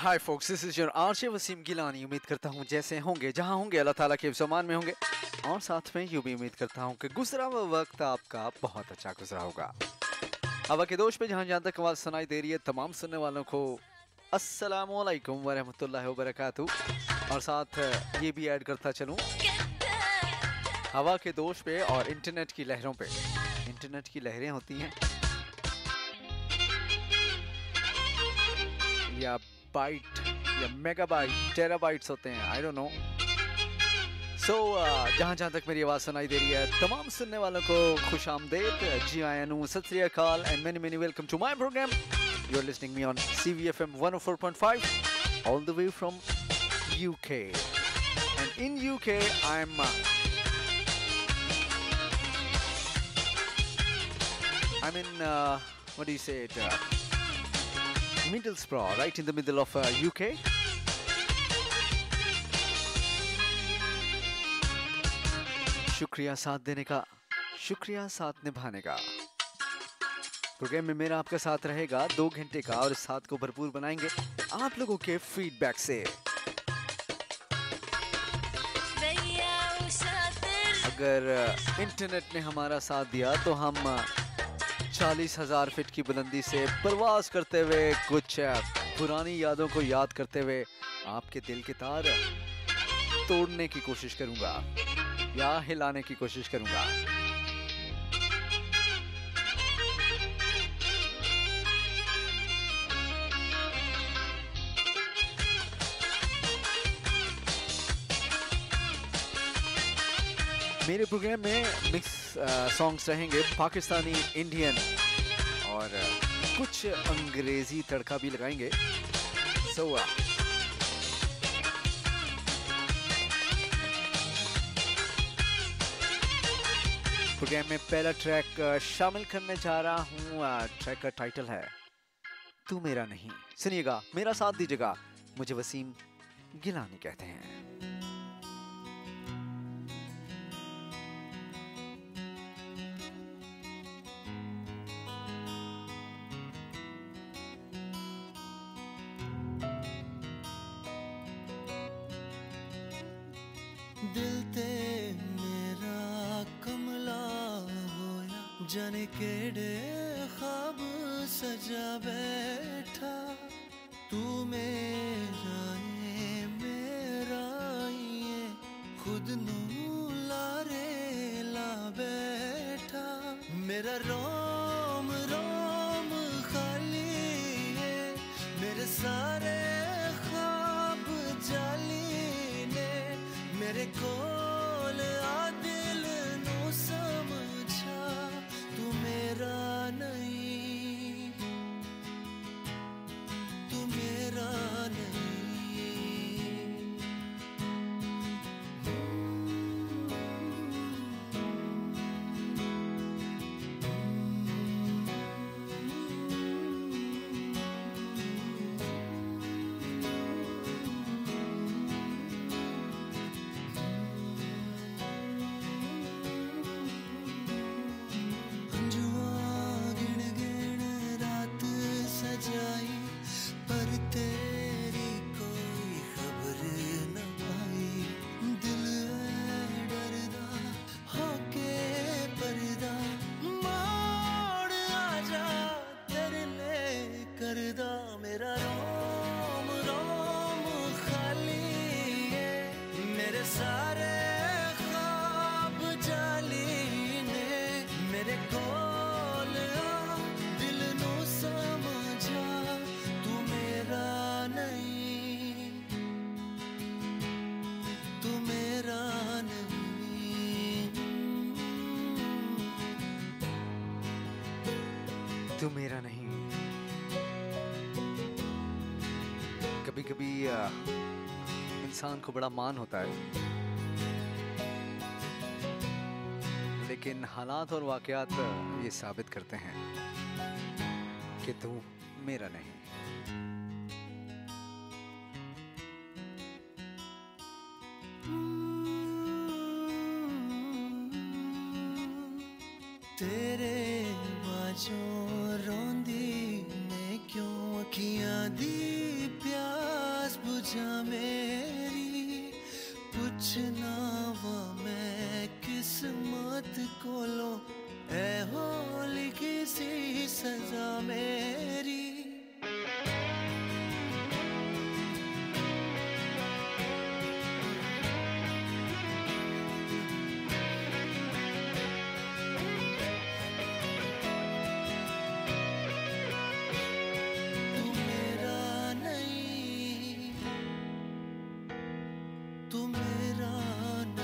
Hi folks, this is your RJ Waseem Gilani. उम्मीद करता हूँ जैसे होंगे जहाँ होंगे अल्लाह ताला के समान में होंगे, और साथ में यूँ भी उम्मीद करता हूँ कि गुजरा हुआ वक्त आपका बहुत अच्छा गुजरा होगा। हवा के दोष पे जहाँ जहाँ तक आवाज़ सुनाई दे रही है, तमाम सुनने वालों को अस्सलामुअलैकुम वरहमतुल्लाहि वबरकातुहू। और साथ ये भी ऐड करता चलूँ, हवा के दोष पे और इंटरनेट की लहरों पे। इंटरनेट की लहरें होती हैं या बाइट या मेगाबाइट टेराबाइट्स होते हैं, आई डोंट नो। सो जहाँ जहाँ तक मेरी आवाज़ सुनाई दे रही है, तमाम सुनने वालों को खुश आमदेद, जी आयानू, सत श्री अकाल and many many welcome to my programme. You are listening me on CVFM 104.5 all the way from UK, and in UK I'm in what do you say it, Middlesbrough, right in the middle of UK. शुक्रिया साथ देने का, शुक्रिया साथ निभाने का। Programme में मेरा आपका साथ रहेगा 2 घंटे का, और इस साथ को भरपूर बनाएंगे आप लोगों के फीडबैक से। अगर इंटरनेट ने हमारा साथ दिया तो हम 40,000 फीट की बुलंदी से प्रवास करते हुए, कुछ पुरानी यादों को याद करते हुए आपके दिल के तार तोड़ने की कोशिश करूंगा या हिलाने की कोशिश करूंगा। मेरे प्रोग्राम में मिक्स सॉन्ग्स रहेंगे, पाकिस्तानी, इंडियन और कुछ अंग्रेजी तड़का भी लगाएंगे। सो प्रोग्राम में पहला ट्रैक शामिल करने जा रहा हूँ। ट्रैक का टाइटल है तू मेरा नहीं। सुनिएगा, मेरा साथ दीजिएगा। मुझे वसीम गिलानी कहते हैं। दिल ते मेरा कमला होया, जाने केड़े ख्वाब सजा बैठा। तू मेरा ये खुद नू लारे ला बैठा। मेरा रोम रोम खाली है, मेरे सारे ख्वाब जाली ने। मेरे कोल आ दिल नू समझा, तू मेरा नहीं, तू मेरा नहीं। जाई पर तेरी कोई खबर न आई। दिल है डरदा होके पर्दा, मोड़ आजा तेरे ले करदा। मेरा रोम रोम खाली है, मेरे सारे ख्वाब जाली ने। मेरे कोल आ दिल नू समझा, तू मेरा नहीं, तू मेरा नहीं, तू मेरा नहीं। कभी कभी इंसान को बड़ा मान होता है, लेकिन हालात और वाकयात ये साबित करते हैं कि तू मेरा नहीं। तेरे बाजों रोंदी मैं क्यों, अखियां दी प्यार जा मेरी पुछना वा मैं किस्मत कोलो है हो लिखी सी सजा मेरी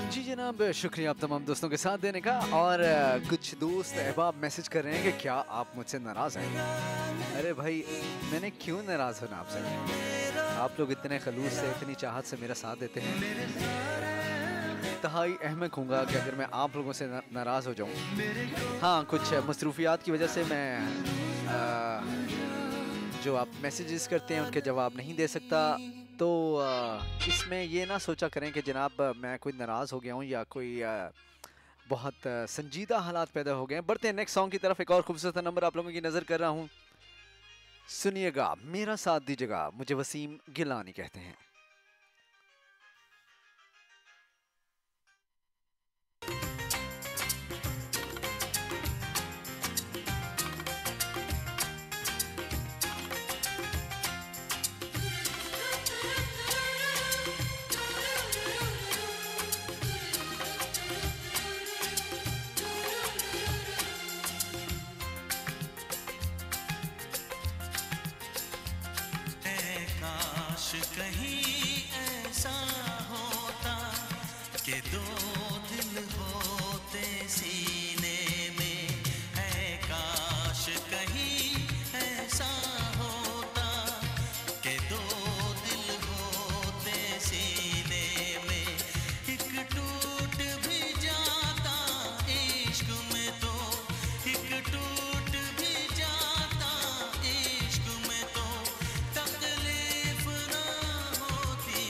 जी जनाब, शुक्रिया आप तमाम दोस्तों के साथ देने का। और कुछ दोस्त अहबाब मैसेज कर रहे हैं कि क्या आप मुझसे नाराज़ हैं। अरे भाई, मैंने क्यों नाराज़ होना आपसे? आप लोग इतने खलूस से, इतनी चाहत से मेरा साथ देते हैं। इंतहाई अहमक हूँगा कि अगर मैं आप लोगों से नाराज़ हो जाऊँ। हाँ, कुछ मसरूफियात की वजह से मैं जो आप मैसेजेस करते हैं उनके जवाब नहीं दे सकता। तो इसमें ये ना सोचा करें कि जनाब मैं कोई नाराज़ हो गया हूँ या कोई बहुत संजीदा हालात पैदा हो गए हैं। बढ़ते हैं नेक्स्ट सॉन्ग की तरफ। एक और खूबसूरत नंबर आप लोगों की नज़र कर रहा हूँ, सुनिएगा, मेरा साथ दीजिएगा। मुझे वसीम गिलानी कहते हैं। कहीं ऐसा होता कि दो दिल होते सीने में, है काश कहीं ऐसा होता कि दो दिल होते सीने में, एक टूट भी जाता इश्क में तो, एक टूट भी जाता इश्क में तो, तकलीफ ना होती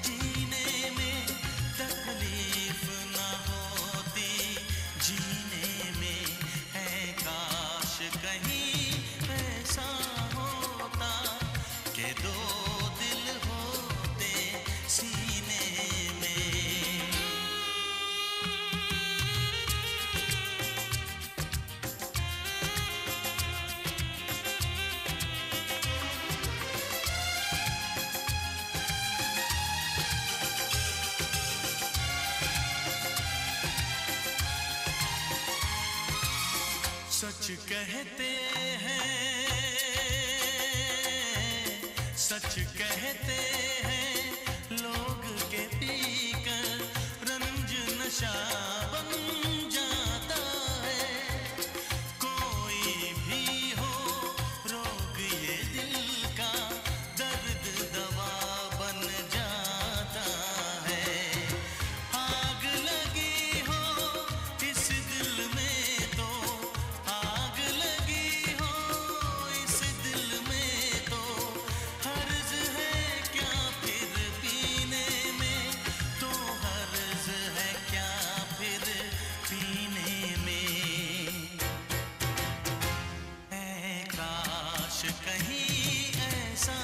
जीने में, तकलीफ ना होती जीने में, है काश कहीं ऐसा होता कि दो दिल होते सीने में। सच कहते हैं, सच कहते हैं लोग के पीकर रंज नशा बन जाता है, कोई भी हो रोग ये दिल का दर्द दवा बन जाता है, आग लगी हो इस दिल में तो, आग लगी हो इस दिल में तो, हर्ज है क्या फिर पीने में, तो हर्ज है क्या फिर पीने में, है काश कहीं ऐसा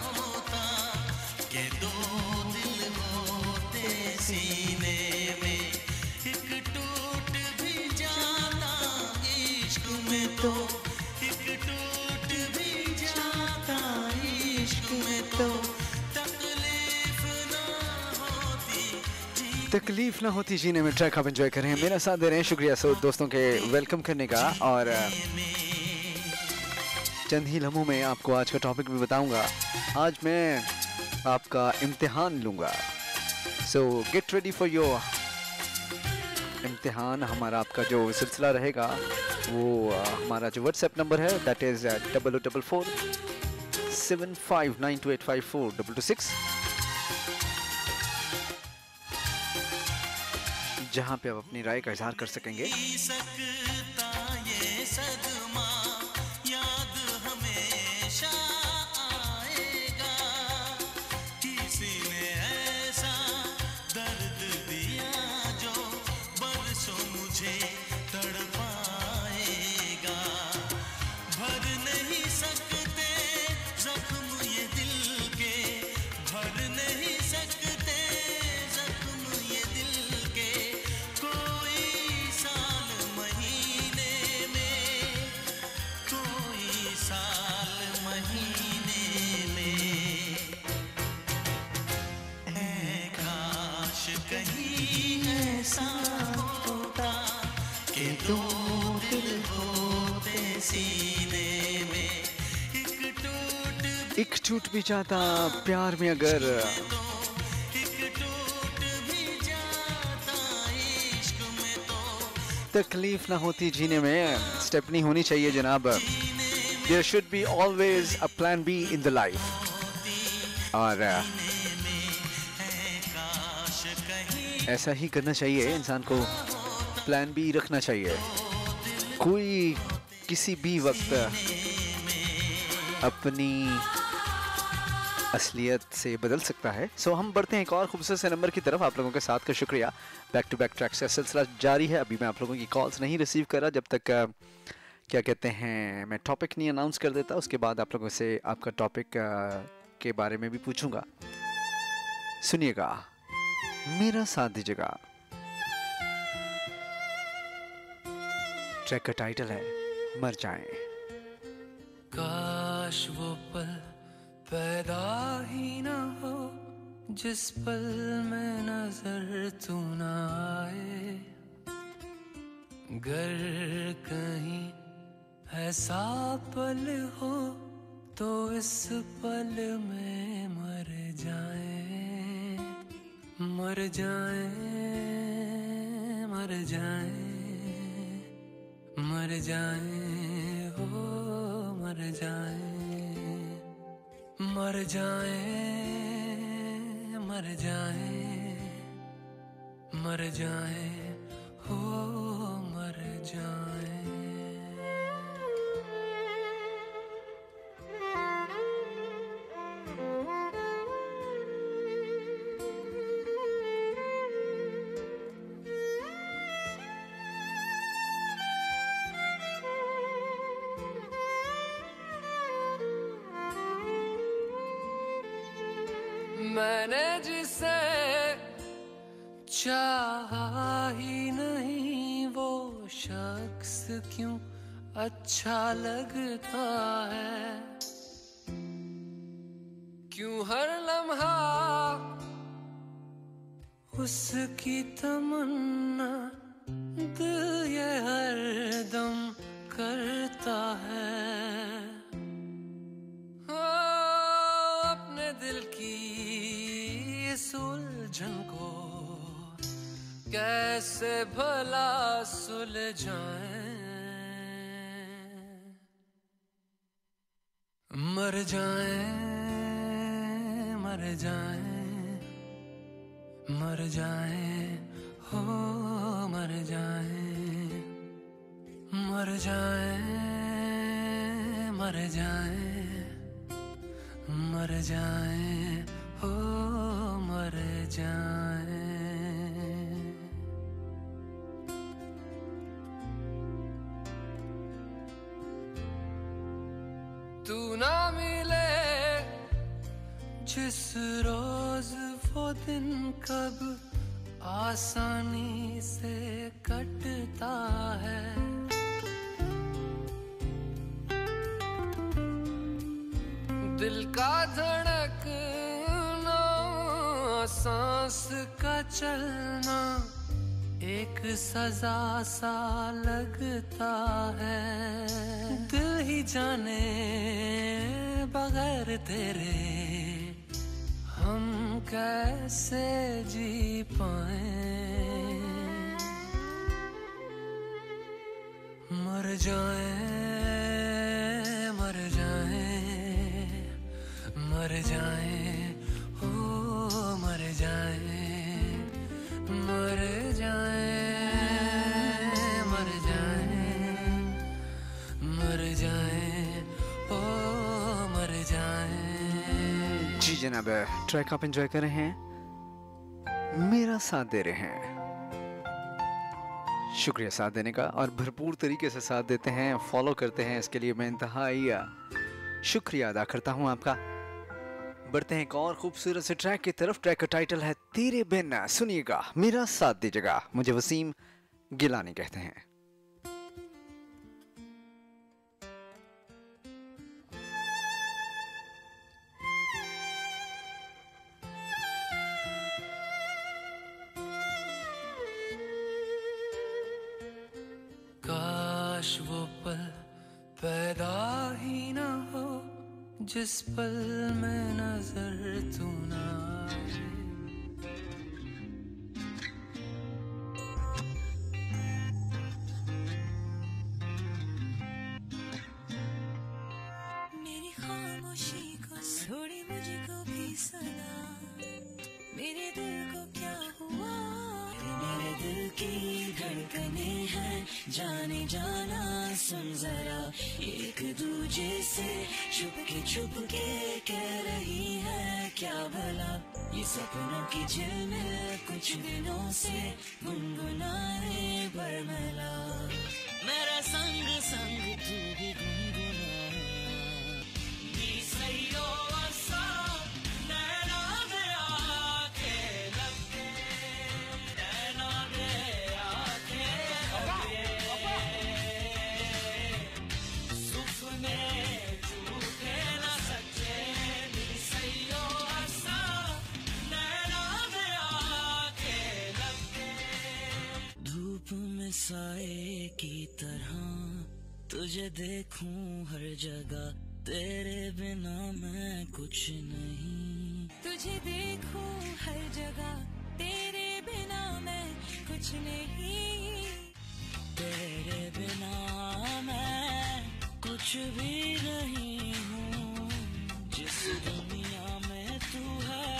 होता कि दो दिल होते सीने में, एक टूट भी जाता इश्क में तो, एक टूट भी जाता इश्क में तो, तकलीफ ना होती तकलीफ ना होती जीने में ट्रैक आप एंजॉय करें, मेरा साथ दे रहे हैं। शुक्रिया सो दोस्तों के वेलकम करने का। और चंद ही लम्हों में आपको आज का टॉपिक भी बताऊंगा। आज मैं आपका इम्तिहान लूंगा, सो गेट रेडी फॉर योर इम्तिहान। हमारा आपका जो सिलसिला रहेगा वो हमारा जो व्हाट्सएप नंबर है दैट इज़ 0044 7592854226, जहाँ पे आप अपनी राय का इजहार कर सकेंगे। सकता ये सदमा याद हमेशा आएगा, किसी ने ऐसा दर्द दिया जो बरसों मुझे तड़पाएगा, भर नहीं सकते जख्म ये दिल के, भर एक टूट भी जाता प्यार में अगर, एक टूट भी जाता इश्क में तो तकलीफ ना होती जीने में, स्टेपनी होनी चाहिए जनाब। There should be always a plan B in the life. और काश कहीं ऐसा ही करना चाहिए इंसान को, प्लान बी रखना चाहिए। कोई किसी भी वक्त अपनी असलियत से बदल सकता है। सो हम बढ़ते हैं एक और खूबसूरत से नंबर की तरफ। आप लोगों के साथ का शुक्रिया। बैक टू बैक ट्रैक से सिलसिला जारी है। अभी मैं आप लोगों की कॉल्स नहीं रिसीव कर रहा, जब तक क्या कहते हैं मैं टॉपिक नहीं अनाउंस कर देता। उसके बाद आप लोगों से आपका टॉपिक के बारे में भी पूछूंगा। सुनिएगा, मेरा साथ दीजिएगा। ट्रैक का टाइटल है मर जाएं। काश वो पल पैदा ही ना हो जिस पल में नजर तू ना आए। गर कहीं ऐसा पल हो तो इस पल में मर जाए, मर जाए, मर जाए, मर जाए, हो मर जाए, मर जाए, मर जाए, मर जाए, हो मर जाए। मैंने जिसे चाहा ही नहीं वो शख्स क्यों अच्छा लगता है। क्यों हर लम्हा उसकी तमन्ना दिल ये हर दम करता है। अपने दिल की इस उलझन को कैसे भला सुलझाएं। मर जाएं, मर जाएं, मर जाएं, हो मर जाएं, मर जाएं, मर जाएं, मर जाएं, हो मर जाएं। तू ना मिले जिस रोज वो दिन कब आसानी से कटता है। दिल का धड़कना, सांस का चलना एक सजा सा लगता है। दिल ही जाने बगैर तेरे हम कैसे जी पाए। मर जाए, मर जाए, मर जाए, हो मर जाए, मर जाए, मर जाए, मर जाए, हो मर जाए। जी जनाब, ट्रैक आप एंजॉय कर रहे हैं, मेरा साथ दे रहे हैं। शुक्रिया साथ देने का, और भरपूर तरीके से साथ देते हैं, फॉलो करते हैं, इसके लिए मैं इंतहाई शुक्रिया अदा करता हूं आपका। बढ़ते हैं एक और खूबसूरत से ट्रैक की तरफ। ट्रैक का टाइटल है तेरे बिन। सुनिएगा, मेरा साथ दीजिएगा। मुझे वसीम गिलानी कहते हैं। काश वो पल पैदा ही ना हो जिस पल में नजर तू ना आए। मेरी खामोशी को थोड़ी मुझको भी सुना, मेरे दिल को क्या हुआ, मेरे दिल की धड़कने हैं जाने जाना। सुन जरा एक दूजे से छुप के कह रही है क्या भला, ये सपनों की झिलमिल कुछ दिनों से गुनगुनाए बरमला। मेरा संग संग तू भी गुनगुना, नी सैयो असा नैना दे आके लगे, नैना दे आके लगे, सुपने झूठे न सच्चे, नी सैयो असा नैना दे आके लगे। धूप में साए की तरह तुझे देखूं हर जगह, तेरे बिना मैं कुछ नहीं। तुझे देखूं हर जगह, तेरे बिना मैं कुछ नहीं। तेरे बिना मैं कुछ भी नहीं हूँ। जिस दुनिया में तू है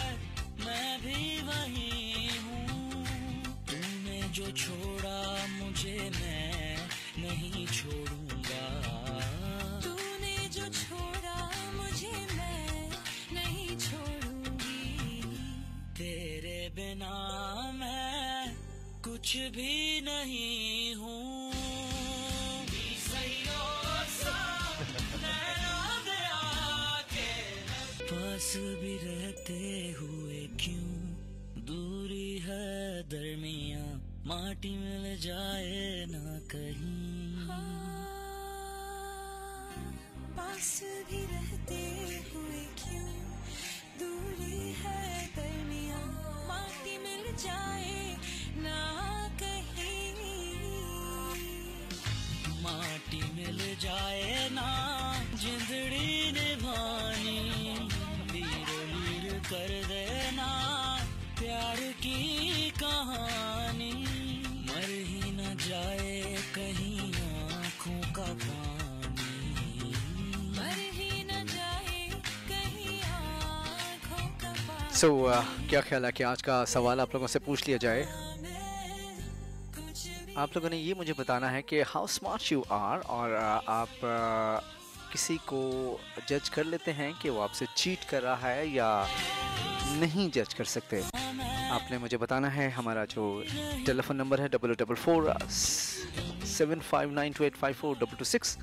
मैं भी वही हूँ। तूने जो छोड़ा मुझे मैं नहीं छोड़ूंगा। तूने जो छोड़ा मुझे मैं नहीं छोड़ूंगी। तेरे बिना मैं कुछ भी नहीं हूँ। पास भी रहते हुए क्यों दूरी है दरमिया, माटी मिल जाए ना कहीं। पास भी रहते हुए क्यों दूरी है दरमिया, माटी मिल जाए ना कहीं। माटी मिल जाए ना जिंदड़ी निभानी, लीर लीर कर देना प्यार की कहानी। मर ही न जाए कहीं आँखों का पानी, मर ही न जाए कहीं आँखों का पानी। क्या ख्याल है कि आज का सवाल आप लोगों से पूछ लिया जाए। आप लोगों ने ये मुझे बताना है कि हाउ स्मार्ट यू आर, और आप किसी को जज कर लेते हैं कि वो आपसे चीट कर रहा है या नहीं जज कर सकते। आपने मुझे बताना है। हमारा जो टेलीफोन नंबर है 4447592854 226।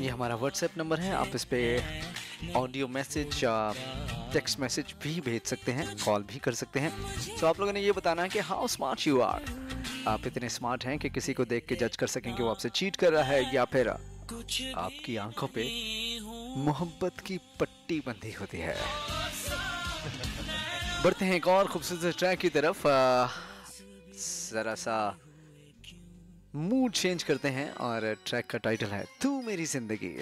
ये हमारा व्हाट्सएप नंबर है। आप इस पे ऑडियो मैसेज या टेक्स्ट मैसेज भी भेज सकते हैं, कॉल भी कर सकते हैं। तो आप लोगों ने ये बताना है कि हाउ स्मार्ट यू आर। आप इतने स्मार्ट हैं कि किसी को देख के जज कर सकें कि वो आपसे चीट कर रहा है या फिर आपकी आंखों पे मोहब्बत की पट्टी बंधी होती है। बढ़ते हैं एक और खूबसूरत ट्रैक की तरफ। जरा सा मूड चेंज करते हैं और ट्रैक का टाइटल है तू मेरी जिंदगी।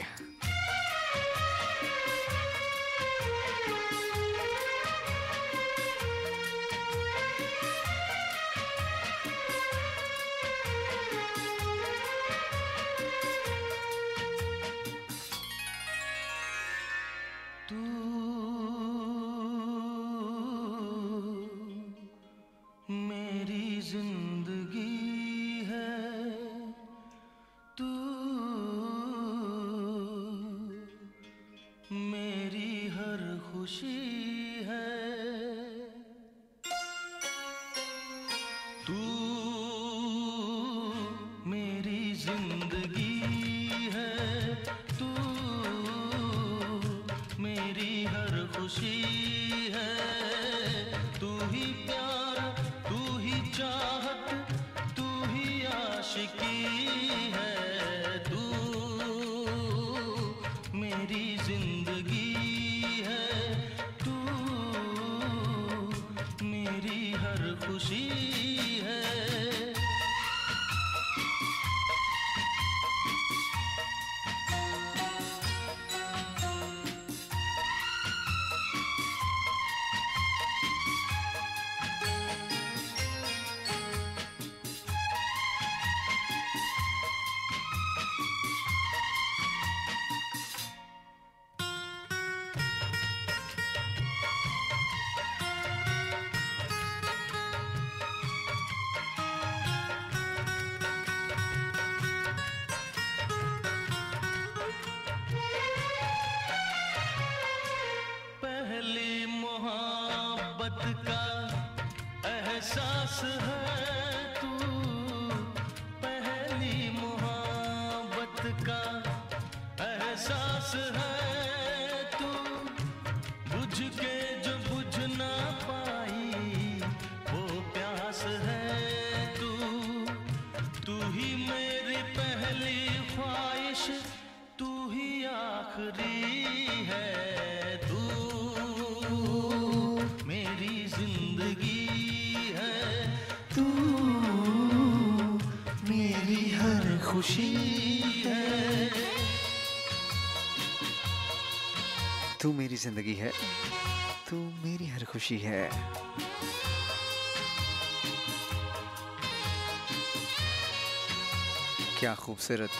का एहसास है तू, पहली मोहब्बत का एहसास है तू, बुझ के जो बुझ ना पाई वो प्यास है तू, तू ही मेरी पहली ख्वाहिश, तू ही आखिरी है, तू मेरी जिंदगी है, तू मेरी हर खुशी है। तू मेरी जिंदगी है, तू मेरी हर खुशी है। क्या खूबसूरत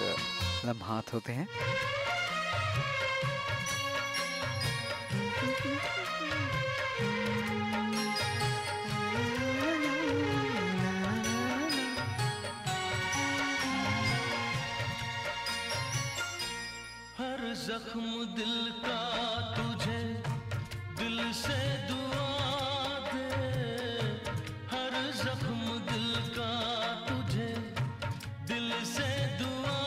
लम्हात होते हैं। हर जख्म दिल का तुझे दिल से दुआ दे, हर जख्म दिल का तुझे दिल से दुआ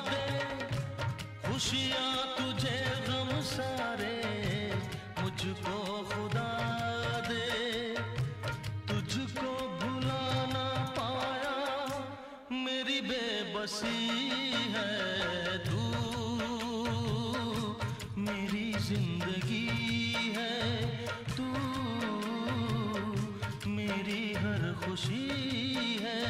दे, खुशियाँ तुझे गम सारे मुझको खुदा दे, तुझको भुला ना पाया मेरी बेबसी है, तू मेरी जिंदगी है, तू मेरी हर खुशी है।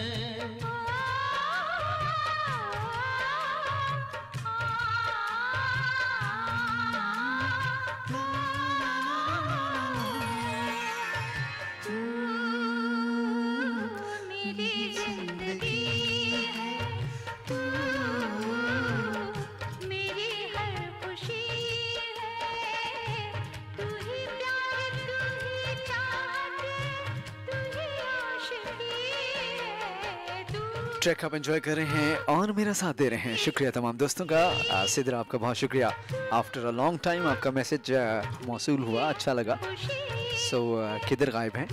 ट्रैक आप एंजॉय कर रहे हैं और मेरा साथ दे रहे हैं। शुक्रिया तमाम दोस्तों का। सिद्र आपका बहुत शुक्रिया। आफ्टर अ लॉन्ग टाइम आपका मैसेज मौसूल हुआ, अच्छा लगा। सो किधर गायब हैं?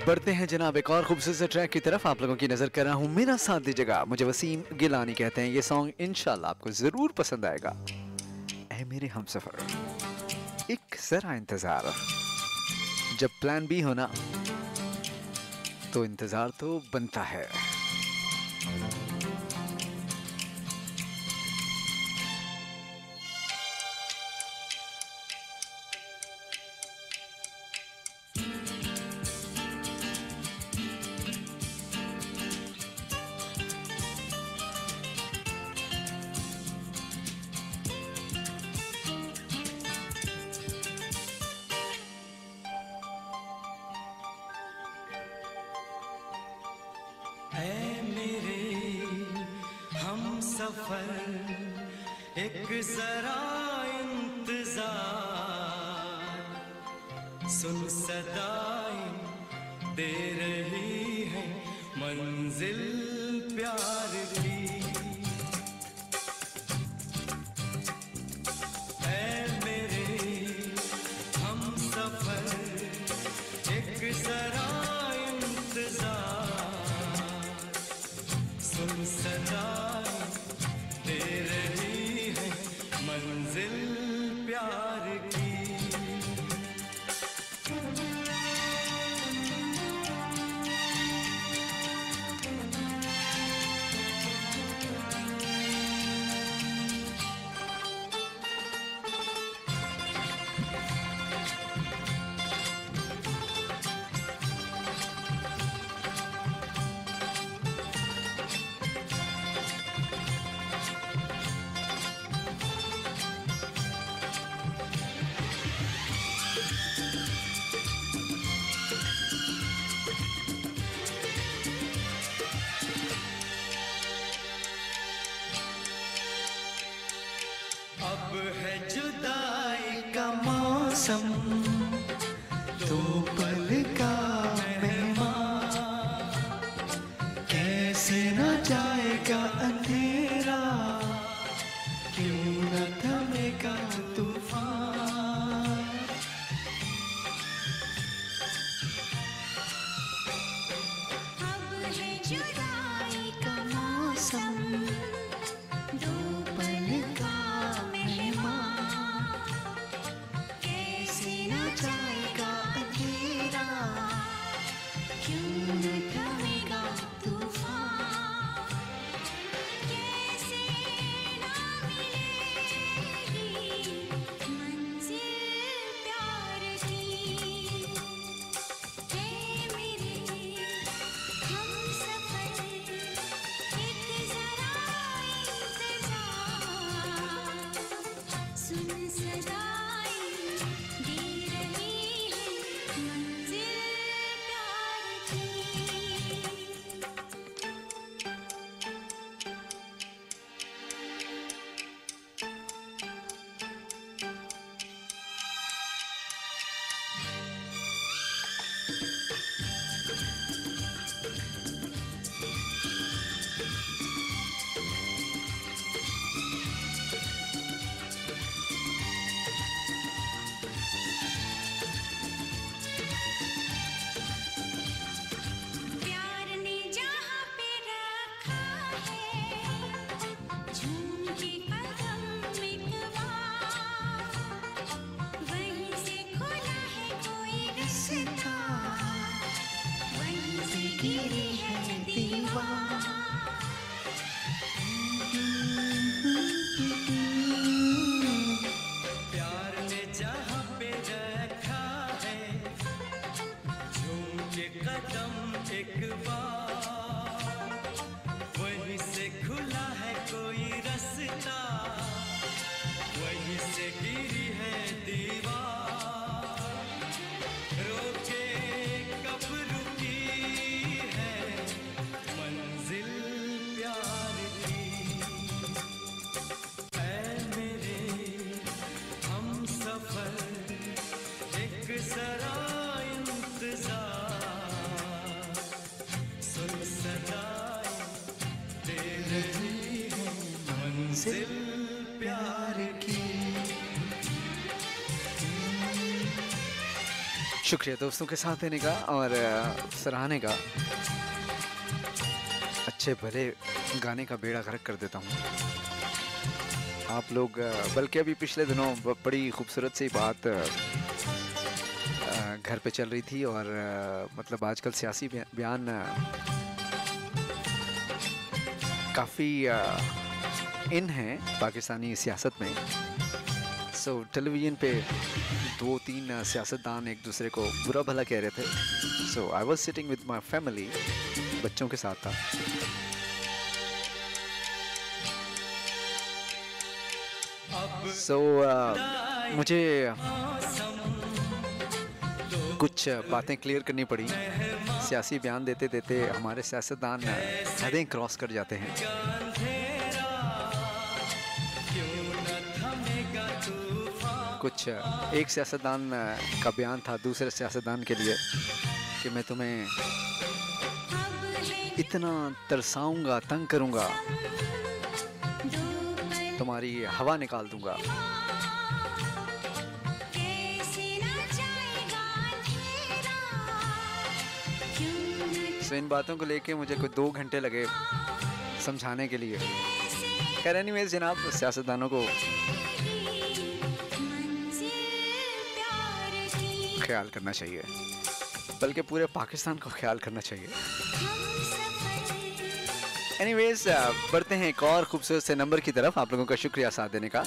बढ़ते हैं जनाब एक और खूबसूरत ट्रैक की तरफ। आप लोगों की नजर कर रहा हूँ, मेरा साथ दीजिएगा। मुझे वसीम गिलानी कहते हैं। ये सॉन्ग इंशाल्लाह आपको जरूर पसंद आएगा। ऐ मेरे हमसफर, एक जरा इंतजार, जब प्लान बी होना तो इंतजार तो बनता है। एक जरा इंतजार, सुन सदाएं दे रही है मंजिल प्यार की। ऐ मेरे हम सफर, एक जरा इंतजार, सुन सदाएं दे रही है मंजिल प्यार की। तो पल का मेहमान, कैसे न जाएगा अंधेरा, क्यों न थमेगा तू गिरी है दीवार। प्यार ने जहाँ पे रखा है झूम के कदम एक बार, वहीं से खुला है कोई रास्ता, वहीं से गिरी है दीवार। रोके कब रुकी है मंजिल प्यार की, ऐ मेरे हम सफर एक जरा इंतजार, सुन सदाएं दे रही है मंजिल प्यार की। शुक्रिया दोस्तों के साथ देने का और सराहने का। अच्छे भले गाने का बेड़ा गर्क कर देता हूँ आप लोग। बल्कि अभी पिछले दिनों बड़ी खूबसूरत सी बात घर पे चल रही थी और मतलब आजकल सियासी बयान काफ़ी इन है पाकिस्तानी सियासत में। सो टेलीविज़न पे 2-3 सियासतदान एक दूसरे को बुरा भला कह रहे थे। So I was sitting with my family, बच्चों के साथ था। सो मुझे कुछ बातें क्लियर करनी पड़ी। सियासी बयान देते देते हमारे सियासतदान हदें क्रॉस कर जाते हैं। कुछ एक सियासतदान का बयान था दूसरे सियासतदान के लिए कि मैं तुम्हें इतना तरसाऊंगा, तंग करूंगा, तुम्हारी हवा निकाल दूंगा। तो इन बातों को लेके मुझे कोई 2 घंटे लगे समझाने के लिए। खैर एनीवेज जनाब, सियासतदानों को ख्याल करना चाहिए, बल्कि पूरे पाकिस्तान को ख्याल करना चाहिए। एनीवेज बढ़ते हैं एक और खूबसूरत से नंबर की तरफ। आप लोगों का शुक्रिया साथ देने का।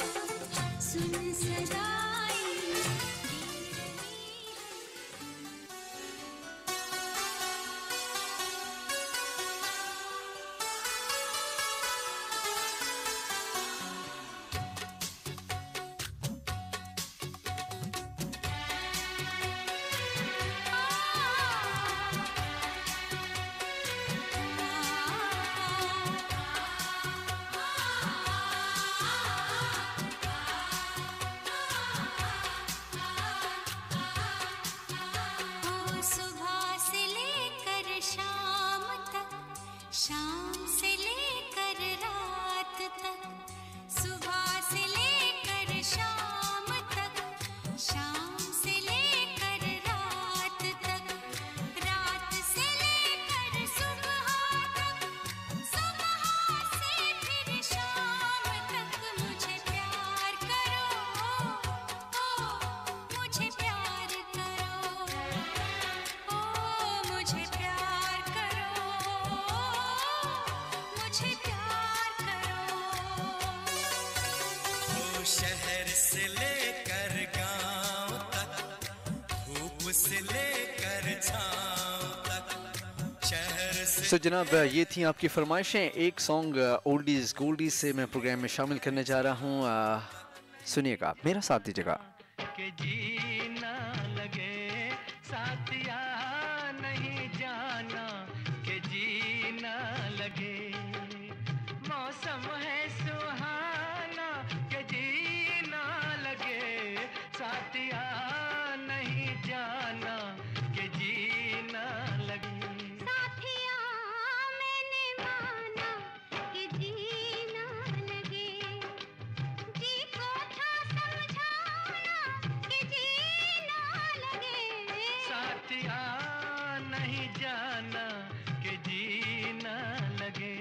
शहर से लेकर गांव तक, धूप से लेकर छांव तक, शहर से। सो जनाब, ये थी आपकी फरमाइशें। एक सॉन्ग ओल्डीज गोल्डीज से मैं प्रोग्राम में शामिल करने जा रहा हूँ। सुनिएगा, मेरा साथ दीजिएगा। के जीना लगे साथिया नहीं जाना, के जीना लगे मौसम है सुहाना, के जीना लगे साथिया नहीं जाना, के जीना लगे साथिया मैंने माना कि जीना लगे, जी को था समझाना कि जीना लगे, साथिया नहीं जाना, के जीना लगे।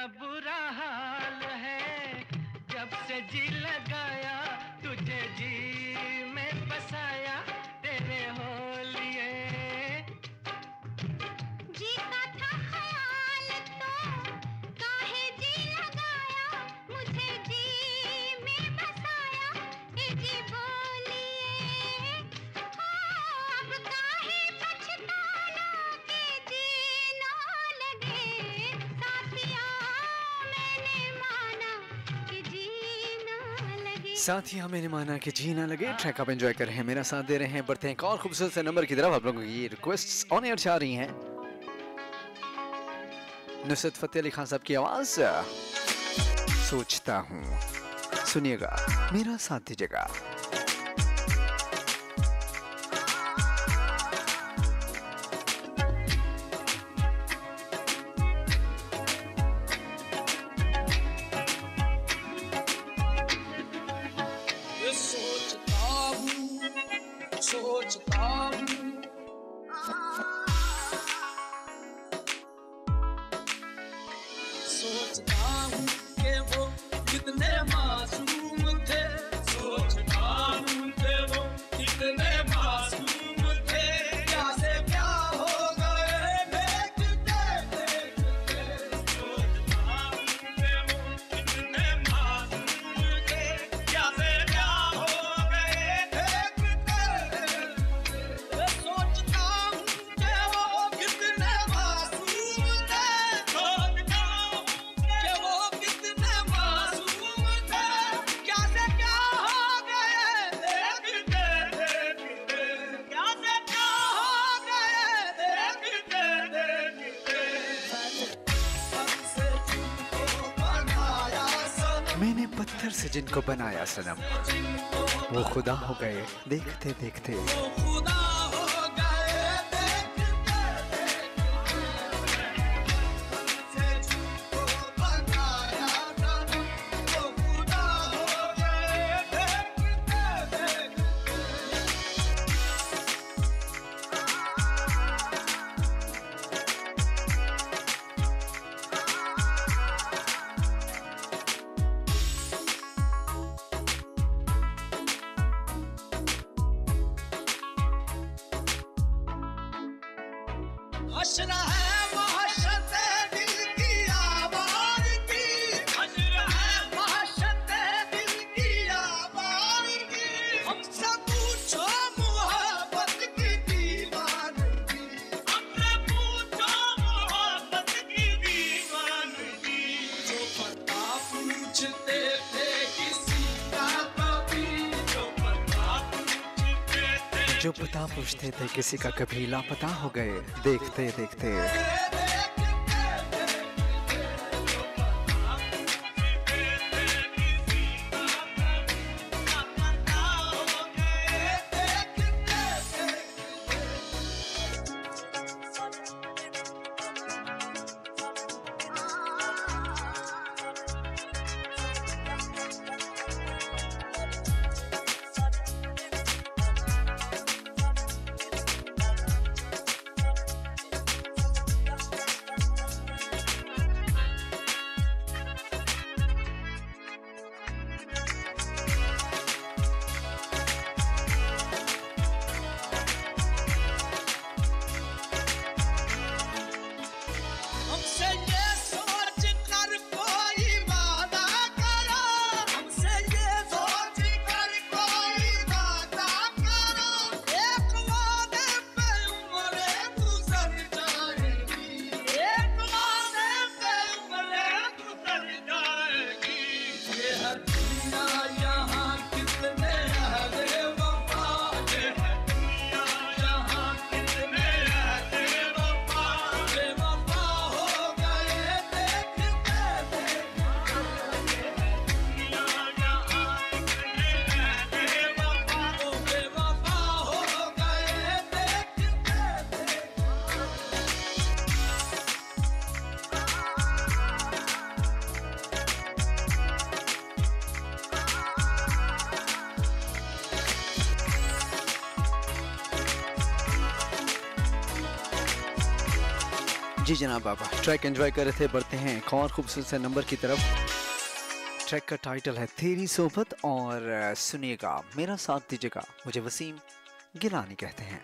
का बुरा हाल है, जब से जी लगाया तुझे जी में बसाया तेरे हो लिए। जी का था ख्याल तो काहे जी लगाया, मुझे जी में बसाया ए जी बोलिए। अब काहे पछताना के जी ना लगे, साथिया मैंने माना कि जी ना लगे। साथिया मैंने माना कि जी ना लगे। ट्रैक आप एंजॉय कर रहे हैं, मेरा साथ दे रहे हैं। बढ़ते हैं एक और खूबसूरत से नंबर की तरफ। आप लोगों की रिक्वेस्ट्स ऑन एयर जा रही हैं। नुसरत फतेह अली खान साहब की आवाज, सोचता हूँ। सुनिएगा, मेरा साथ दीजिएगा। सोचता हूँ सोचता हूँ कि वो कितने मासूम थे, सोचता हूँ कि वो कितने मासूम थे, क्या से क्या हो गए देखते देखते, सोचता हूँ कि वो कितने मासूम थे, क्या से क्या हो गए देखते देखते, सोचता हूँ कि वो कितने मासूम थे, सोचता हूँ कि वो कितने मासूम थे, क्या से क्या हो गए देखते देखते, क्या से क्या हो गए देखते देखते, हमसे जिनको बनाया सनम, मैंने पत्थर से जिनको बनाया सनम, वो खुदा हो गए देखते देखते। वो खुदा हो गए देखते देखते, हमसे जिनको बनाया सनम, वो खुदा हो गए देखते देखते। हश्र है महशते दिल की आवाज़ की, हश्र है महशते दिल की आवाज़ की, हमसे पूछो मोहब्बत की दीवानगी, हमसे पूछो मोहब्बत की दीवानगी, जो पता पूछते थे किसी का कभी, जो पता पूछते थे जो पता पूछते थे किसी का कभी लापता हो गए देखते देखते। जी जनाब बाबा, ट्रैक एंजॉय कर रहे थे। बढ़ते हैं एक और खूबसूरत से नंबर की तरफ। ट्रैक का टाइटल है तेरी सोबत और सुनिएगा मेरा साथ दीजिएगा, मुझे वसीम गिलानी कहते हैं।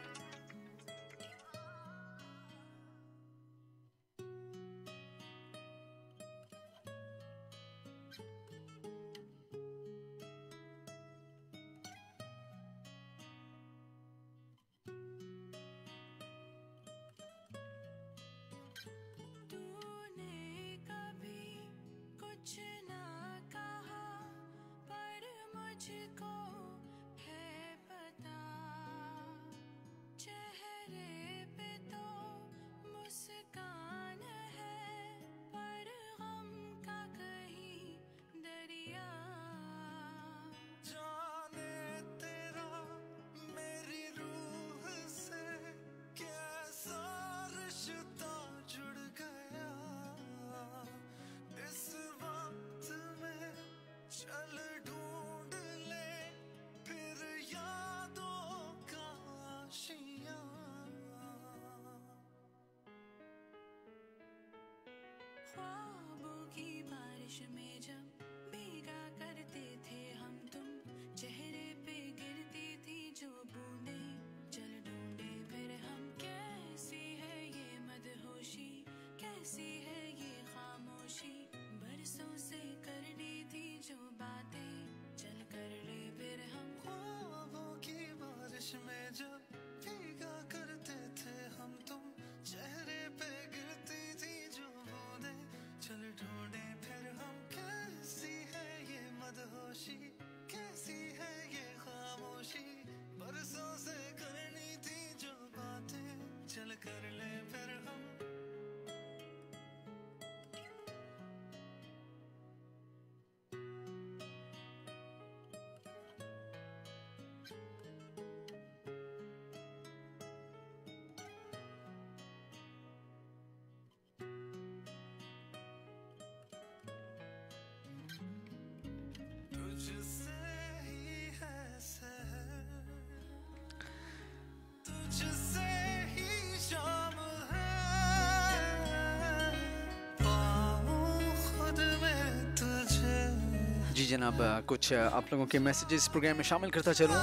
जी जनाब, कुछ आप लोगों के मैसेजेस प्रोग्राम में शामिल करता चलूँ।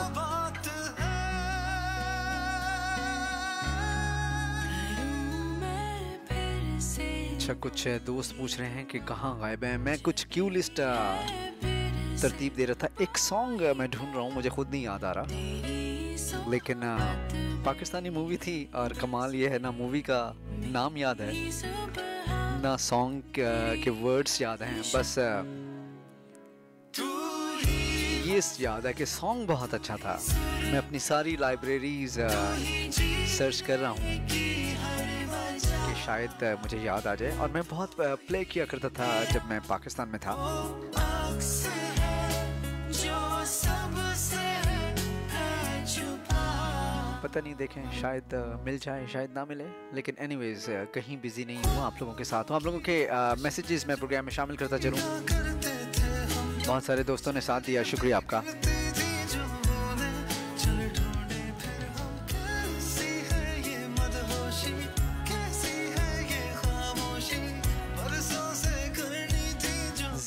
अच्छा, कुछ दोस्त पूछ रहे हैं कि कहाँ गायब हैं। मैं कुछ क्यू लिस्ट तरतीब दे रहा था। एक सॉन्ग मैं ढूंढ रहा हूँ, मुझे खुद नहीं याद आ रहा, लेकिन पाकिस्तानी मूवी थी और कमाल ये है ना मूवी का नाम याद है ना सॉन्ग के वर्ड्स याद हैं। बस ये याद है कि सॉन्ग बहुत अच्छा था। मैं अपनी सारी लाइब्रेरीज सर्च कर रहा हूँ कि शायद मुझे याद आ जाए। और मैं बहुत प्ले किया करता था जब मैं पाकिस्तान में था। पता नहीं, देखें शायद मिल जाए शायद ना मिले, लेकिन एनीवेज कहीं बिजी नहीं हूँ, आप लोगों के साथ हूँ। आप लोगों के मैसेजेस मैं प्रोग्राम में शामिल करता चलूँ। बहुत सारे दोस्तों ने साथ दिया, शुक्रिया आपका।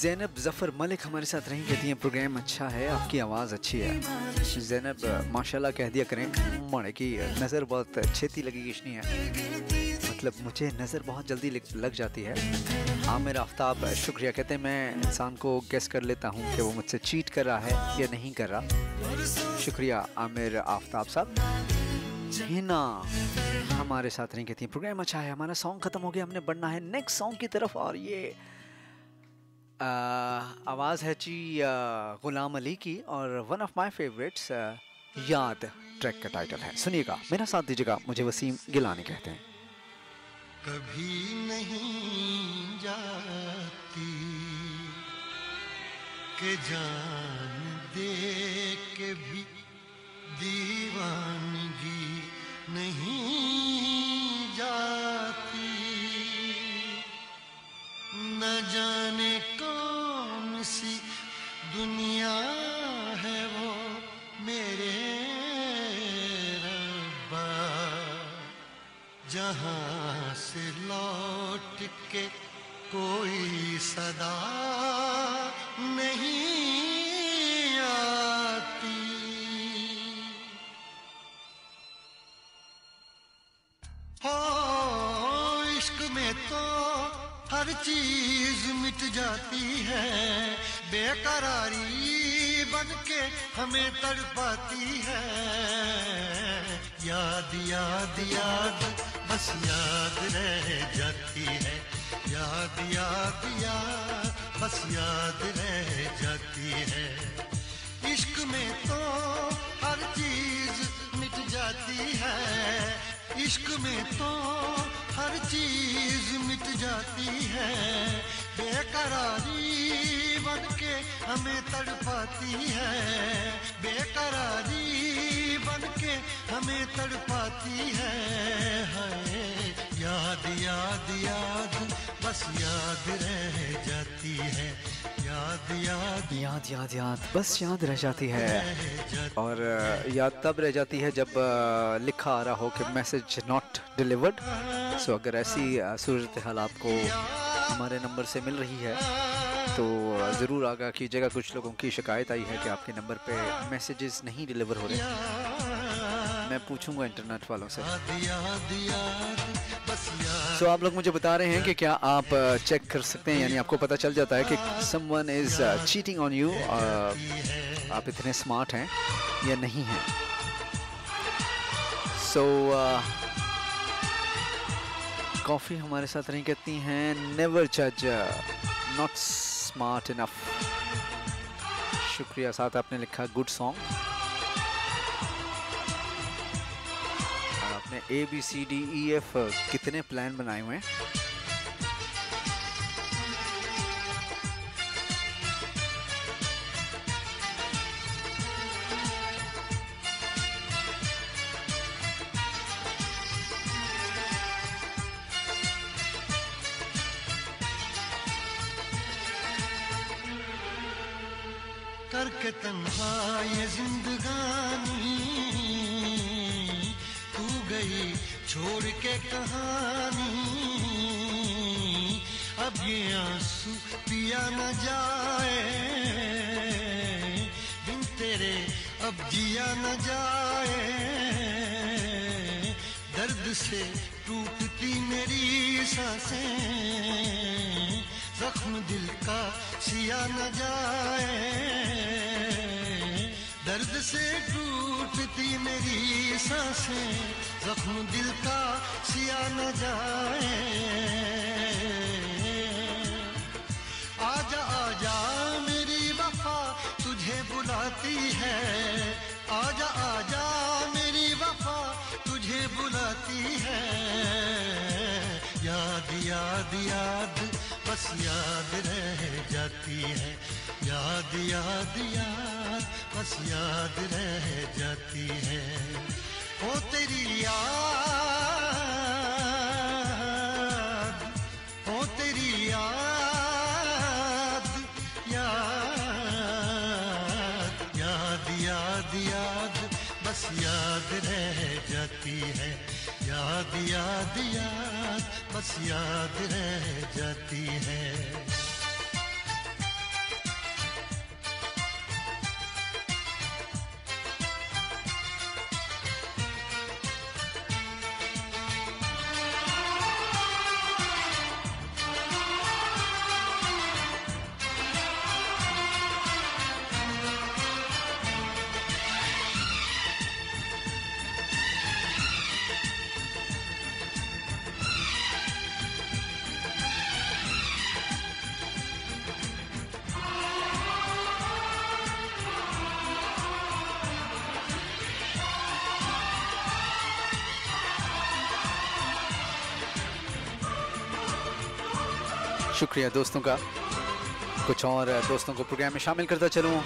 ज़ैनब ज़फ़र मलिक हमारे साथ रही, कहती हैं प्रोग्राम अच्छा है, आपकी आवाज़ अच्छी है। ज़ैनब माशाल्लाह कह दिया करें, माने की नज़र बहुत छेती लगी किसनी है, मतलब मुझे नज़र बहुत जल्दी लग जाती है। आमिर आफ्ताब शुक्रिया, कहते हैं मैं इंसान को गेस कर लेता हूँ कि वो मुझसे चीट कर रहा है या नहीं कर रहा। शुक्रिया आमिर आफ्ताब साहब। हिना हमारे साथ रही, कहती हैं प्रोग्राम अच्छा है। हमारा सॉन्ग ख़त्म हो गया, हमने बढ़ना है नेक्स्ट सॉन्ग की तरफ। और ये आवाज़ है जी गुलाम अली की और वन ऑफ माय फेवरेट्स याद ट्रैक का टाइटल है। सुनिएगा मेरा साथ दीजिएगा, मुझे वसीम गिलानी कहते हैं। कभी नहीं जाती कि जान दे के भी दीवानगी नहीं जाती। न जाने कौन सी दुनिया है वो मेरे रब्बा, जहां से लौट के कोई सदा नहीं आती। हो इश्क में तो हर चीज मिट जाती है, बेकरारी बन के हमें तड़पाती है। याद याद याद बस याद रह जाती है, याद याद याद बस याद रह जाती है। इश्क में तो हर चीज मिट जाती है, इश्क में तो हर चीज मिट जाती है, बेकरारी बन के हमें तड़पाती है, बेकरारी बन के हमें तड़पाती है। हाय याद याद याद बस याद रह जाती है, याद याद याद याद याद बस याद रह जाती है। और याद तब रह जाती है जब लिखा आ रहा हो कि मैसेज नॉट डिलीवर्ड। सो अगर ऐसी सूरत हाल आपको हमारे नंबर से मिल रही है तो ज़रूर आगाह कीजिएगा। कुछ लोगों की शिकायत आई है कि आपके नंबर पे मैसेजेस नहीं डिलीवर हो रहे। मैं पूछूंगा इंटरनेट वालों से। सो आप लोग मुझे बता रहे हैं कि क्या आप चेक कर सकते हैं, यानी आपको पता चल जाता है कि someone is cheating on you, आप इतने स्मार्ट हैं या नहीं हैं। सो कॉफ़ी हमारे साथ नहीं कहती हैं नेवर जज नॉट स्मार्ट इनफ। शुक्रिया। साथ आपने लिखा गुड सॉन्ग। आपने ABCDEF कितने प्लान बनाए हुए हैं? करके तन्हा ये जिंदगानी तू गई छोड़ के कहानी। अब ये आंसू पिया न जाए बिन तेरे, अब जिया न जाए। दर्द से टूटती मेरी सांसें, जख्म दिल का सिया न जाए। दर्द से टूटती मेरी सांसें, जख्म दिल का सिया न जाए। आजा आजा मेरी वफा तुझे बुलाती है, आजा आजा मेरी वफा तुझे बुलाती है। याद याद याद बस याद रह जाती है, याद याद याद बस याद रह जाती है। ओ तेरी याद, ओ तेरी याद, याद याद याद याद बस याद रह जाती है, याद याद याद बस याद रह जाती है। शुक्रिया दोस्तों का। कुछ और दोस्तों को प्रोग्राम में शामिल करता चलूँ।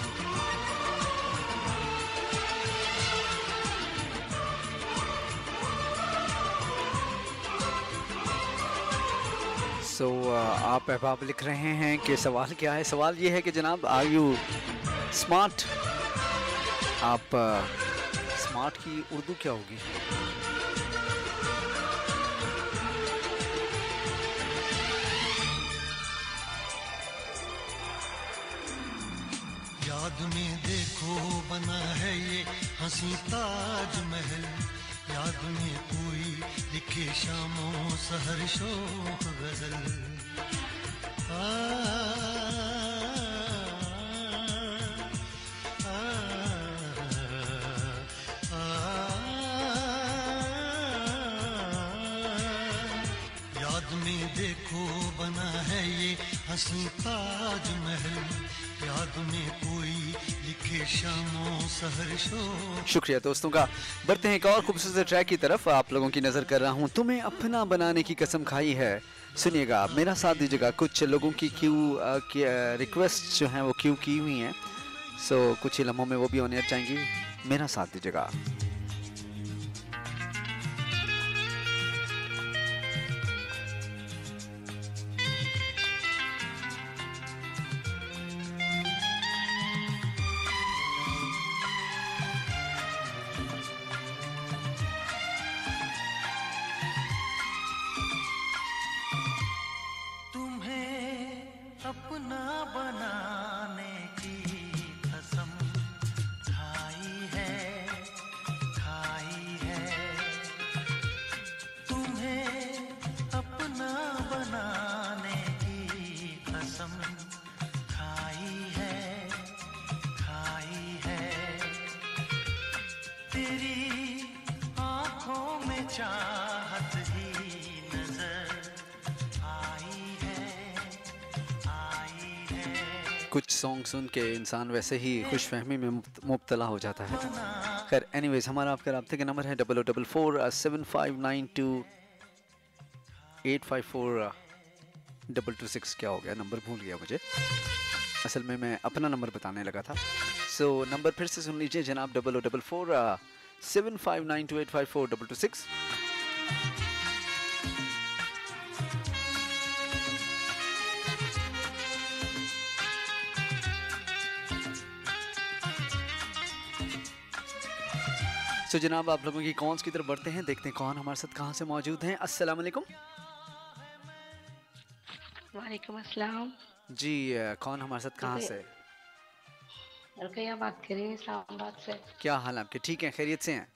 आप अहबाब लिख रहे हैं कि सवाल क्या है। सवाल ये है कि जनाब आर यू स्मार्ट। आप स्मार्ट की उर्दू क्या होगी? याद में देखो बना है ये हंसी ताजमहल, याद में कोई लिखे शामों सहर शोख गजल। आ, आ, आ, याद में देखो बना है ये हंसी ताजमहल, याद में कोई लिखे शामों सहर शोख। शुक्रिया दोस्तों का। बढ़ते हैं एक और खूबसूरत ट्रैक की तरफ। आप लोगों की नज़र कर रहा हूँ, तुम्हें अपना बनाने की कसम खाई है। सुनिएगा, मेरा साथ दीजिएगा। कुछ लोगों की रिक्वेस्ट जो हैं वो क्यों की हुई हैं, सो कुछ ही लम्हों में वो भी ऑन एयर जाएंगी। मेरा साथ दीजिएगा। अपना बनाने की कसम खाई है, खाई है। तुम्हें अपना बनाने की कसम खाई है, खाई है। तेरी आंखों में चाहत ही नजर आई है, कुछ सॉन्ग सुन के इंसान वैसे ही खुशफहमी में मुब्तला हो जाता है। खैर एनीवेज, हमारा आपका राब्ते का नंबर है 004475922854 क्या हो गया, नंबर भूल गया मुझे। असल में मैं अपना नंबर बताने लगा था। सो नंबर फिर से सुन लीजिए जनाब, 004475922854 तो जनाब आप लोगों की कॉल्स की तरफ बढ़ते हैं, देखते हैं कौन हमारे साथ कहाँ से मौजूद हैं। अस्सलाम वालेकुम। वालेकुम अस्सलाम जी, कौन हमारे साथ कहाँ से? रुकैया बात कर रही हूँ इस्लामाबाद से। क्या हाल आपके? ठीक हैं, खैरियत से हैं?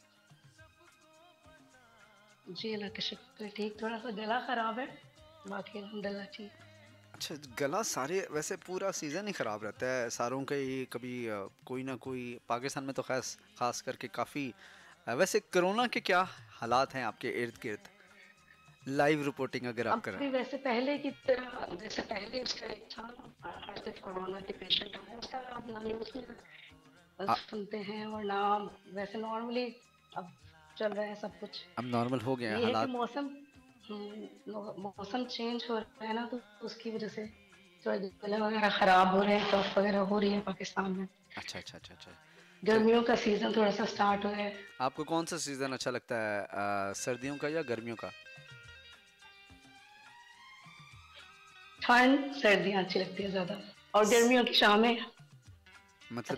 जी अल्लाह का शुक्र, ठीक। थोड़ा सा गला ख़राब है, बाकी अल्हम्दुलिल्लाह ठीक। अच्छा, गला सारे वैसे पूरा सीज़न ही ख़राब रहता है सारों का ही, कभी कोई ना कोई। पाकिस्तान में तो ख़ास करके काफ़ी। वैसे कोरोना के क्या हालात हैं आपके इर्द गिर्द? लाइव रिपोर्टिंग अगर आप करें। वैसे पहले की तरह, जैसे पहले उसका एक था कोरोना के पेशेंट है, उसका आप ना न्यूज़ में सुनते हैं और ना वैसे नॉर्मली अब चल रहा है सब कुछ। अब नॉर्मल हो गया है हालात। मौसम चेंज हो रहा है ना, तो उसकी वजह से थोड़ा गला वगैरह ख़राब हो रहे हैं, कफ वगैरह हो रही है पाकिस्तान में। अच्छा अच्छा अच्छा अच्छा। गर्मियों का सीजन थोड़ा सा स्टार्ट हो है। आपको कौन सा सीजन अच्छा लगता है, सर्दियों का या गर्मियों का? ठंड सर्दियाँ अच्छी लगती है ज़्यादा, और गर्मियों की शामें। मतलब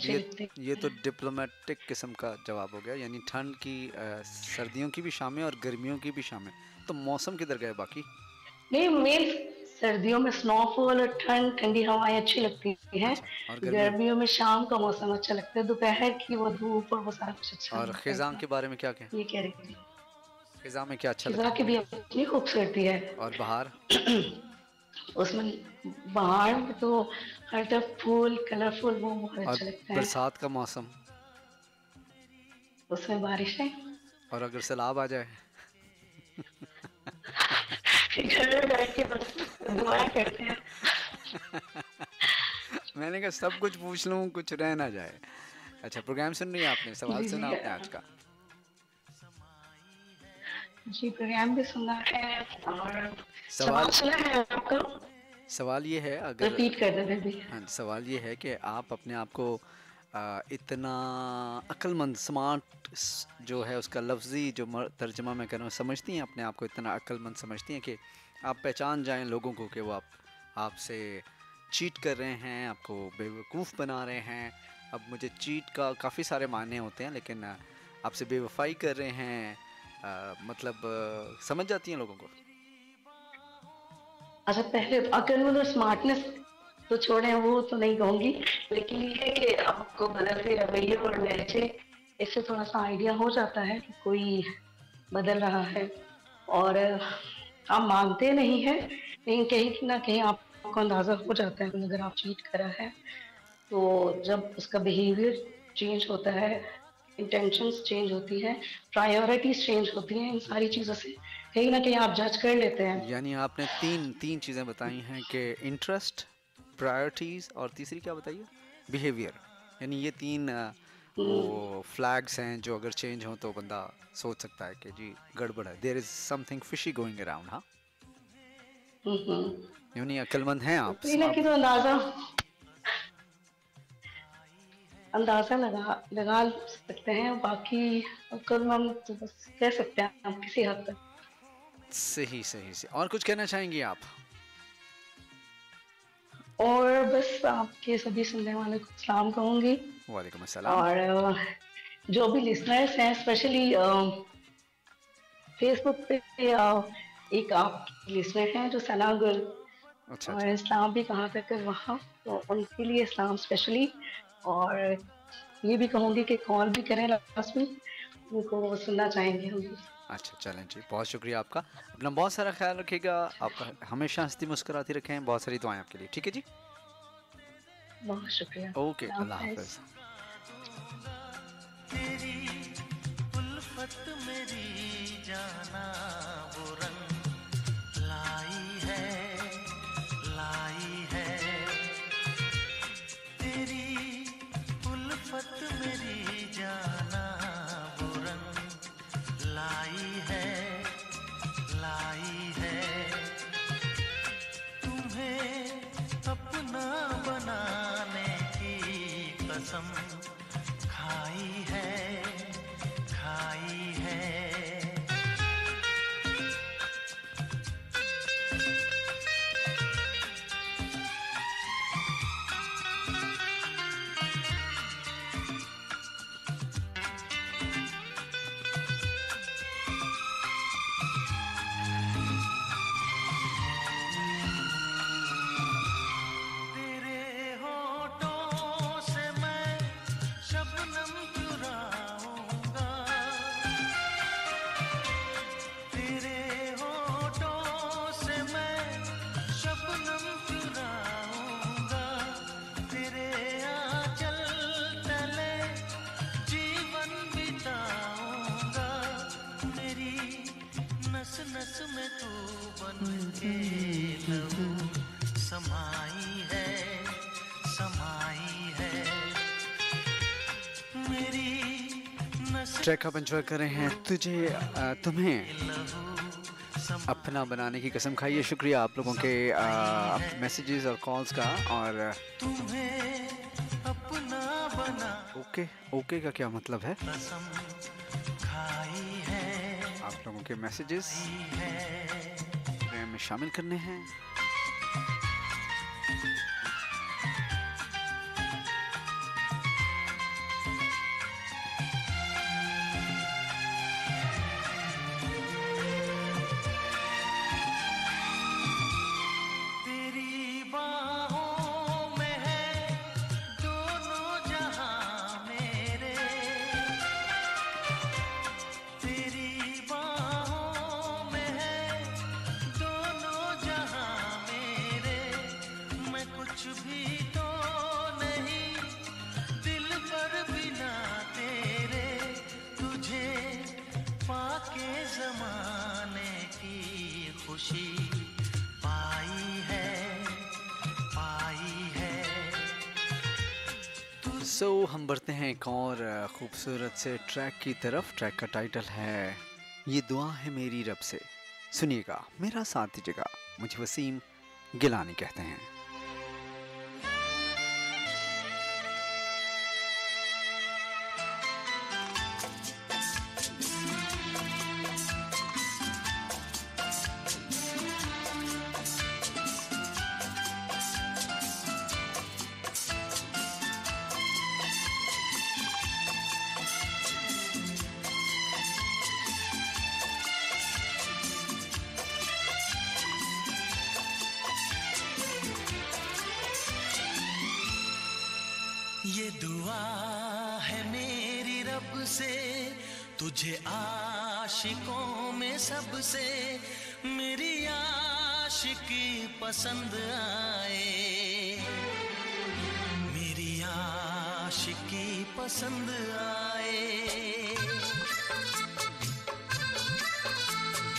ये तो डिप्लोमेटिक किस्म का जवाब हो गया, यानी ठंड की सर्दियों की भी शामें और गर्मियों की भी शामें। तो मौसम किधर गए बाकी? नहीं, मेन सर्दियों में स्नोफॉल और ठंडी हवाएं अच्छी लगती हैं। अच्छा, और गर्मियों में शाम का मौसम अच्छा लगता है, दोपहर की वो धूप और वो सारा कुछ अच्छा। और खिज़ां के बारे में क्या कहें? ये कह रही थी, खिज़ां में क्या अच्छा लगता खिज़ां की भी अपनी खूबसूरती है। और बाहर? उसमें बाहर में तो हर तरफ फूल कलरफुल, वो बहुत अच्छा लगता है। बरसात का मौसम? उसमें बारिशें। और अगर सैलाब आ जाए? घर में बैठ के बस दुआ करते हैं। मैंने कहा सब कुछ पूछ लूं, कुछ रह ना जाए। अच्छा, प्रोग्राम सुन रही है आपने? सवाल सुना आपने आज का? जी प्रोग्राम भी सुना है और सवाल सुना है आपका। सवाल ये है, अगर रिपीट कर देते भी। हाँ, सवाल ये है कि आप अपने आप को इतना अक्लमंद, स्मार्ट जो है उसका लफ्ज़ी जो तर्जमा मैं कर रहा हूँ, समझती हैं अपने आप को इतना अक्लमंद समझती हैं कि आप पहचान जाएं लोगों को कि वो आपसे चीट कर रहे हैं, आपको बेवकूफ़ बना रहे हैं। अब मुझे चीट का काफ़ी सारे मायने होते हैं, लेकिन आपसे बेवफाई कर रहे हैं, मतलब समझ जाती हैं लोगों को। अच्छा, पहले अक्लमंद और स्मार्टनेस तो छोड़ें, वो तो नहीं कहूंगी, लेकिन ये है कि आपको बदलते रवैये और लहजे, इससे थोड़ा सा आइडिया हो जाता है कि कोई बदल रहा है। और आप मानते नहीं हैं, लेकिन कहीं ना कहीं आपको अंदाजा हो जाता है कि अगर आप चीट करा है, तो जब उसका बिहेवियर चेंज होता है, इंटेंशंस चेंज होती है, प्रायोरिटीज चेंज होती हैं, इन सारी चीज़ों से कहीं ना कहीं आप जज कर लेते हैं। यानी आपने तीन तीन चीज़ें बताई हैं कि इंटरेस्ट, प्रायोरिटीज़ और तीसरी क्या बताइए, बिहेवियर। यानी ये तीन वो फ्लैग्स हैं जो अगर चेंज हो तो बंदा सोच सकता है कि जी गड़बड़ है, there is something fishy going around. हाँ, यानी अक्लमंद हैं आप। कहीं ना कहीं तो अंदाजा लगा सकते हैं। बाकी हम तो बस कह सकते हैं हम किसी हद तक। सही सही से। और कुछ कहना चाहेंगी आप? और बस आपके सभी सुनने वाले को सलाम कहूंगी। वालेकुम अस्सलाम। और जो भी लिसनर्स हैं, स्पेशली फेसबुक पे एक आप लिसनर हैं जो सना गुल, अच्छा, और इस्लाम भी कहा करके वहाँ, तो उनके लिए इस्लाम स्पेशली। और ये भी कहूँगी कि कॉल भी करें लास्ट में, उनको सुनना चाहेंगे हम भी। अच्छा चलें जी, बहुत शुक्रिया आपका। अपना बहुत सारा ख्याल रखिएगा, आपका हमेशा हंसती मुस्कुराती रखें। बहुत सारी दुआएं आपके लिए। ठीक है जी, बहुत शुक्रिया। ओके, अल्लाह हाफिज़। तेरी उल्फत मेरी जाना वो रंग लाई है तेरी उल्फत मेरी जाना वो रंग लाई है तुम्हें अपना बनाने की कसम खाई है तेरे होठों से मैं शबनम चुराऊंगा, तेरे होठों से मैं शबनम चुराऊंगा, तेरे आंचल तले जीवन बिताऊंगा, मेरी नस नस में तू बन के लहू समाई है मेरी नस। ट्रैक आप एंजॉय कर रहे हैं, तुम्हें अपना बनाने की कसम खाइए। शुक्रिया आप लोगों के मैसेजेस और कॉल्स का। और तुम्हें अपना बना ओके का क्या मतलब है? कसम खाई है आप लोगों के मैसेजेस में शामिल करने हैं। तेरी बाहों में है दोनों जहां मेरे, तेरी बाहों में है दोनों जहां मेरे, मैं कुछ भी तो नहीं दिल पर बिना तेरे, तुझे पाके ज़माने की खुशी पाई है सो हम बढ़ते हैं एक और खूबसूरत से ट्रैक की तरफ। ट्रैक का टाइटल है ये दुआ है मेरी रब से। सुनिएगा, मेरा साथ दीजिएगा। मुझे वसीम गिलानी कहते हैं। ये दुआ है मेरी रब से, तुझे आशिकों में सबसे मेरी आशिकी पसंद आए, मेरी आशिकी पसंद आए।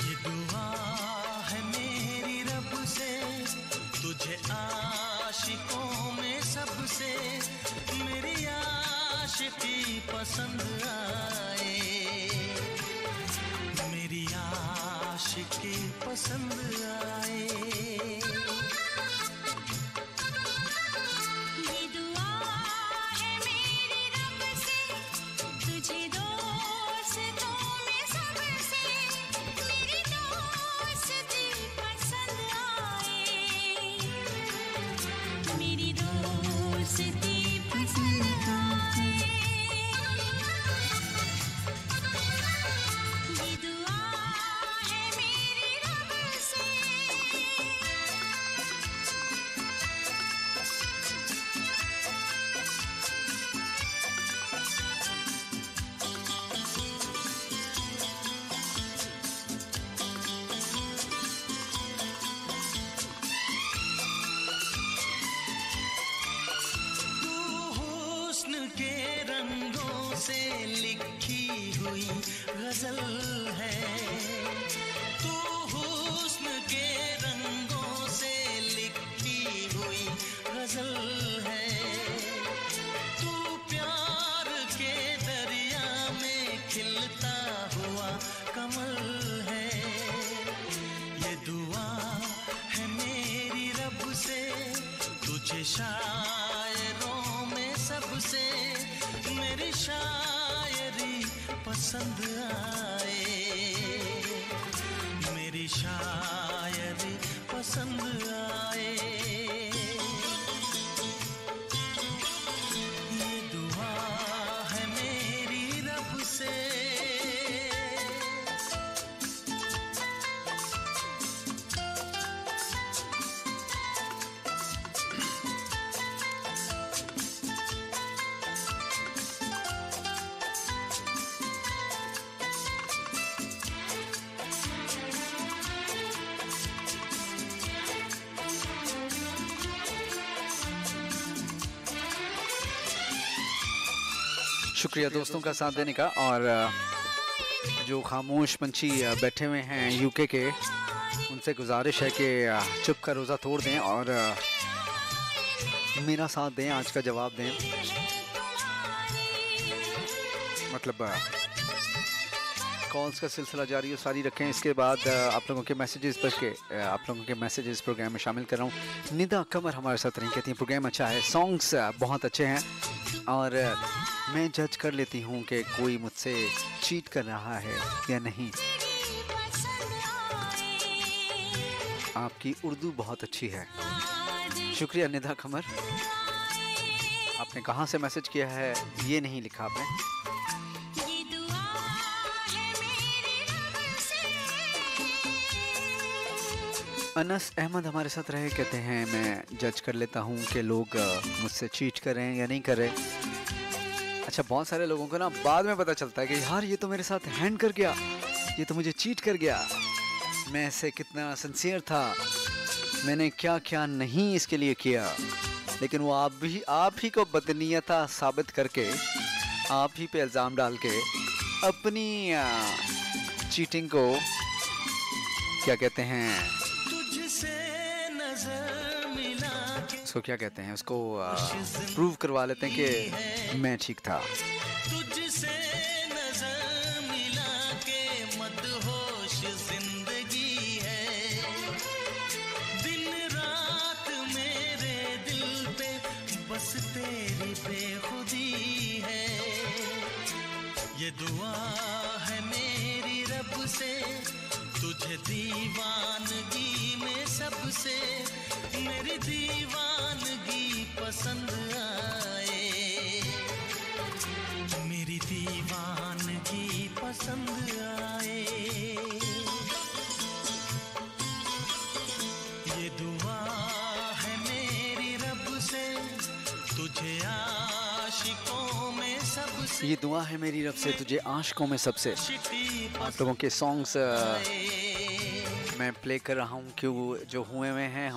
ये दुआ है मेरी रब से, तुझे आशिकों में सबसे मेरी आशिकी पसंद आए, मेरी आशिकी पसंद आए। ये दुआ है मेरी रब से, तुझे दोस्तों में सबसे मेरी दोस्ती पसंद आए, मेरी दोस्ती पसंद आए। ये दुआ है मेरी रब से। तू हुस्न के रंगों से लिखी हुई गजल है, तू हुस्न के रंगों से लिखी हुई गजल है, तू प्यार के दरिया में खिलता हुआ कमल है। ये दुआ है मेरी रब से, तुझे शायरों में सबसे मेरी शायरी पसंद आए, मेरी शायरी पसंद आए। ये दुआ है मेरी रब से। शुक्रिया दोस्तों का साथ देने का। और जो खामोश पंछी बैठे हुए हैं यूके के, उनसे गुजारिश है कि चुप का रोज़ा तोड़ दें और मेरा साथ दें, आज का जवाब दें। मतलब कॉल्स का सिलसिला जारी और सारी रखें। इसके बाद आप लोगों के मैसेजेस पर के आप लोगों के मैसेजेस प्रोग्राम में शामिल कर रहा हूँ। निदा कमर हमारे साथ रही, कहती हैं प्रोग्राम अच्छा है, सॉन्ग्स बहुत अच्छे हैं और मैं जज कर लेती हूँ कि कोई मुझसे चीट कर रहा है या नहीं। आपकी उर्दू बहुत अच्छी है। शुक्रिया निदा कमर। आपने कहाँ से मैसेज किया है ये नहीं लिखा आपने। अनस अहमद हमारे साथ रहे, कहते हैं मैं जज कर लेता हूँ कि लोग मुझसे चीट कर रहे हैं या नहीं कर रहे। अच्छा, बहुत सारे लोगों को ना बाद में पता चलता है कि यार ये तो मेरे साथ हैंड कर गया, ये तो मुझे चीट कर गया, मैं इससे कितना सिंसियर था, मैंने क्या क्या नहीं इसके लिए किया। लेकिन वो आप ही को बदनीयता साबित करके, आप ही पे इल्ज़ाम डाल के अपनी चीटिंग को क्या कहते हैं, उसको क्या कहते हैं, उसको प्रूव करवा लेते हैं कि मैं ठीक था। तुझसे नजर मिला के मदहोश जिंदगी है, दिन रात मेरे दिल पे बस तेरी बेखुदी है। ये दुआ है मेरी रब से, तुझे दीवानगी में सबसे मेरी दीवानगी पसंद आए, मेरी दीवानगी पसंद आए। ये दुआ है मेरी रब से, तुझे सबसे ये दुआ है मेरी रब से तुझे आशिकों में सबसे। आप लोगों के सॉन्ग्स मैं प्ले कर रहा हूँ क्यों जो हुए हुए हैं।